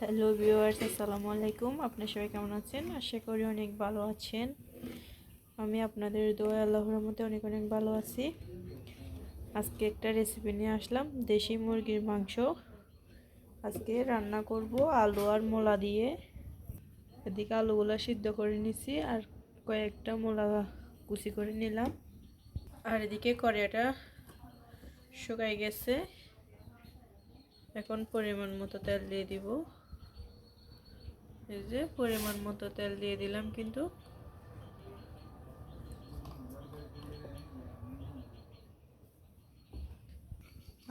Hello viewers, আসসালামু আলাইকুম। আপনারা সবাই কেমন আছেন? আশা করি অনেক ভালো আছেন। আমি আপনাদের দোয়া আল্লাহর রহমতে অনেক অনেক ভালো আছি। আজকে একটা রেসিপি নিয়ে আসলাম, দেশি মুরগির মাংস। আজকে রান্না করব আলু আর মূলা দিয়ে। এদিকে আলুগুলো সিদ্ধ করে নিছি আর কয়েকটা মূলা কুচি করে নিলাম। আর এদিকে কড়াইটা শুকাই গেছে। এখন পরিমাণ মতো তেল দিয়ে দিব। এই যে পরিমাণ মতো তেল দিয়ে দিলাম কিন্তু।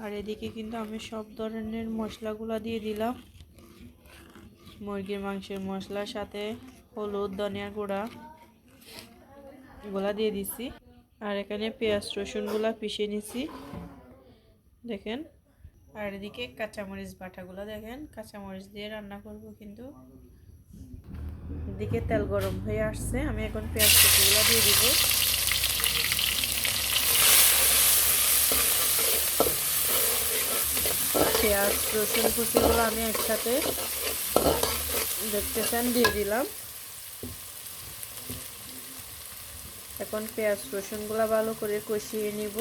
আর এদিকে কিন্তু আমি সব ধরনের মশলাগুলো দিয়ে দিলাম। মুরগির মাংসের মশলার সাথে হলুদ, ধনিয়া গুঁড়া এগুলা দিয়ে দিছি। আর এখানে পেঁয়াজ রসুনগুলা পিষে নিছি দেখেন। আর এদিকে কাঁচামরিচ বাটাগুলো দেখেন, কাঁচামরিচ দিয়ে রান্না করব কিন্তু। এদিকে তেল গরম হয়ে আসছে, আমি এখন পেঁয়াজ কুচিগুলো দিয়ে দিব। পেঁয়াজ রসুন কুচিগুলো আমি একসাথে দেখতেছেন দিয়ে দিলাম। এখন পেঁয়াজ রসুনগুলো ভালো করে কষিয়ে নিব।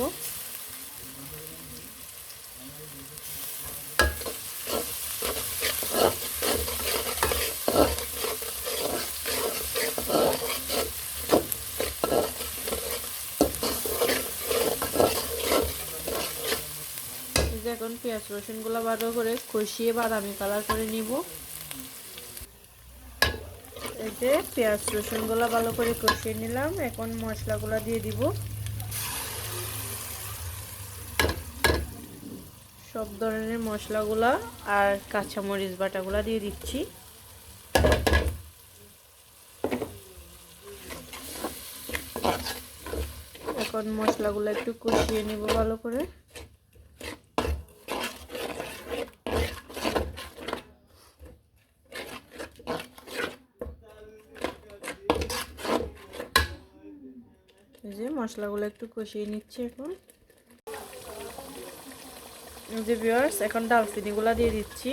এখন পেঁয়াজ রসুনগুলো ভালো করে কষিয়ে বাদামি কালার করে নিব। এই যে পেঁয়াজ রসুনগুলো ভালো করে কষিয়ে নিলাম। এখন মশলাগুলো দিয়ে দিব। সব ধরনের মশলাগুলা আর কাঁচামরিচ বাটাগুলা দিয়ে দিচ্ছি। এখন মশলাগুলো একটু কষিয়ে নিব ভালো করে। এই যে মশলাগুলো একটু কষিয়ে নিচ্ছি এখন। এই যে ভিউয়ার্স, এখন ডালচিনিগুলো দিয়ে দিচ্ছি।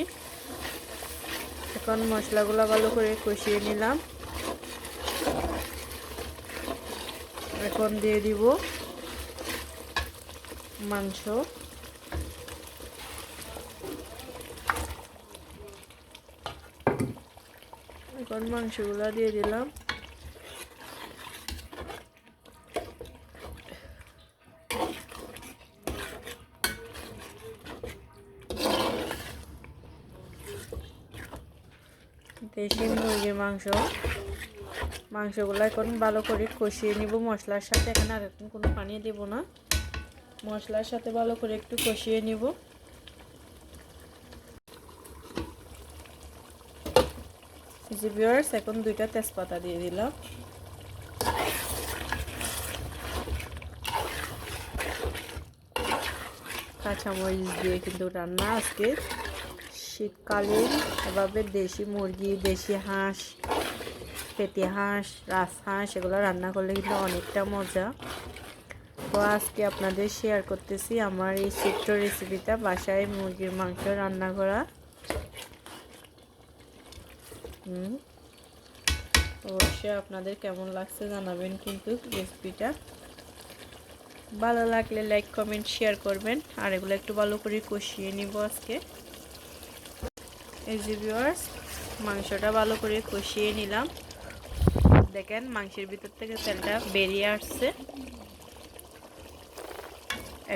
এখন মশলাগুলো ভালো করে কষিয়ে নিলাম। এখন দিয়ে দিব মাংস। এখন মাংসগুলো দিয়ে দিলাম। দেশি মুরগির মাংসগুলো এখন ভালো করে কষিয়ে নিব মশলার সাথে। এখানে আর এখন কোনো পানি দেব না, মশলার সাথে ভালো করে একটু কষিয়ে নিব। জি ভিউয়ার্স, এখন 2টা তেজপাতা দিয়ে দিলাম। কাঁচামরিচ দিয়ে কিন্তু রান্না আজকে শীতকালীন। এভাবে দেশি মুরগি, দেশি হাঁস, পেটি হাঁস, রাজহাঁস এগুলো রান্না করলে কিন্তু অনেকটা মজা। তো আজকে আপনাদের শেয়ার করতেছি আমার এই ছোট্ট রেসিপিটা, বাসায় মুরগির মাংস রান্না করা। অবশ্যই আপনাদের কেমন লাগছে জানাবেন কিন্তু রেসিপিটা। ভালো লাগলে লাইক কমেন্ট শেয়ার করবেন। আর এগুলো একটু ভালো করে কষিয়ে নিব আজকে। এই যে ভিউয়ার্স, মাংসটা ভালো করে কষিয়ে নিলাম। দেখেন মাংসের ভিতর থেকে তেলটা বেরিয়ে আসছে।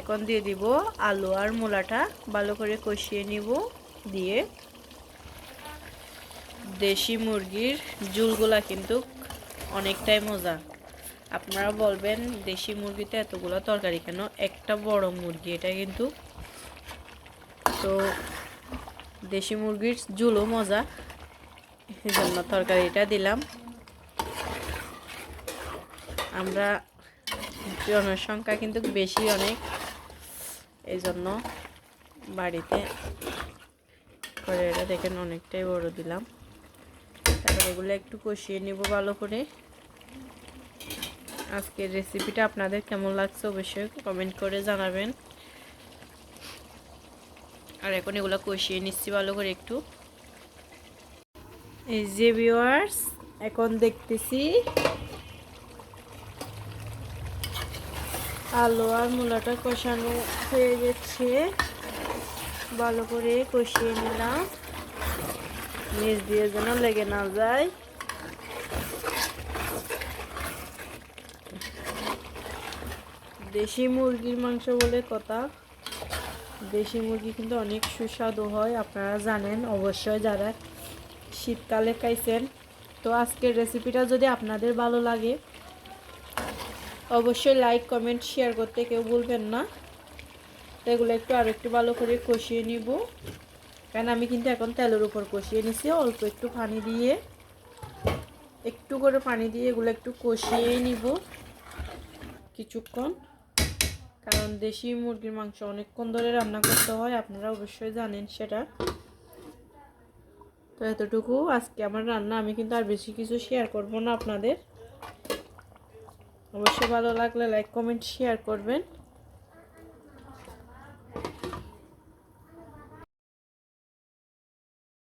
এখন দিয়ে দিব আলু আর মূলাটা ভালো করে কষিয়ে নিব। দিয়ে দেশি মুরগির ঝোলগুলা কিন্তু অনেকটাই মজা। আপনারা বলবেন দেশি মুরগিতে এতগুলো তরকারি কেন? একটা বড় মুরগি এটা কিন্তু। তো দেশি মুরগির ঝোলও মজা, এই জন্য তরকারিটা দিলাম। আমরা জনসংখ্যা কিন্তু বেশি অনেক, এই জন্য বাড়িতে করে এটা দেখেন অনেকটাই বড় দিলাম। তারপর এগুলো একটু কষিয়ে নিব ভালো করে। আজকের রেসিপিটা আপনাদের কেমন লাগছে অবশ্যই কমেন্ট করে জানাবেন। আর এখন এগুলো কষিয়ে নিচ্ছি ভালো করে একটু। এই যে ভিউয়ার্স, এখন দেখতেছি আলু আর মূলাটা কষানো হয়ে গেছে। ভালো করে কষিয়ে নিলাম, নিচ দিয়ে যেন লেগে না যায়। দেশি মুরগির মাংস বলে কথা, দেশি মুরগি কিন্তু অনেক সুস্বাদু হয়, আপনারা জানেন অবশ্যই যারা শীতকালে খাইছেন। তো আজকের রেসিপিটা যদি আপনাদের ভালো লাগে অবশ্যই লাইক কমেন্ট শেয়ার করতে কেউ ভুলবেন না। তো এগুলো আর একটু ভালো করে কষিয়ে নিব, কারণ আমি কিন্তু এখন তেলের উপর কষিয়ে নিছি। অল্প একটু পানি দিয়ে, একটু করে পানি দিয়ে এগুলো একটু কষিয়ে নিব কিছুক্ষণ, কারণ দেশি মুরগির মাংস অনেকক্ষণ ধরে রান্না করতে হয়, আপনারা অবশ্যই জানেন সেটা। তো এতটুকু আজকে আমার রান্না, আমি কিন্তু আর বেশি কিছু শেয়ার করব না আপনাদের। অবশ্যই ভালো লাগলে লাইক কমেন্ট শেয়ার করবেন।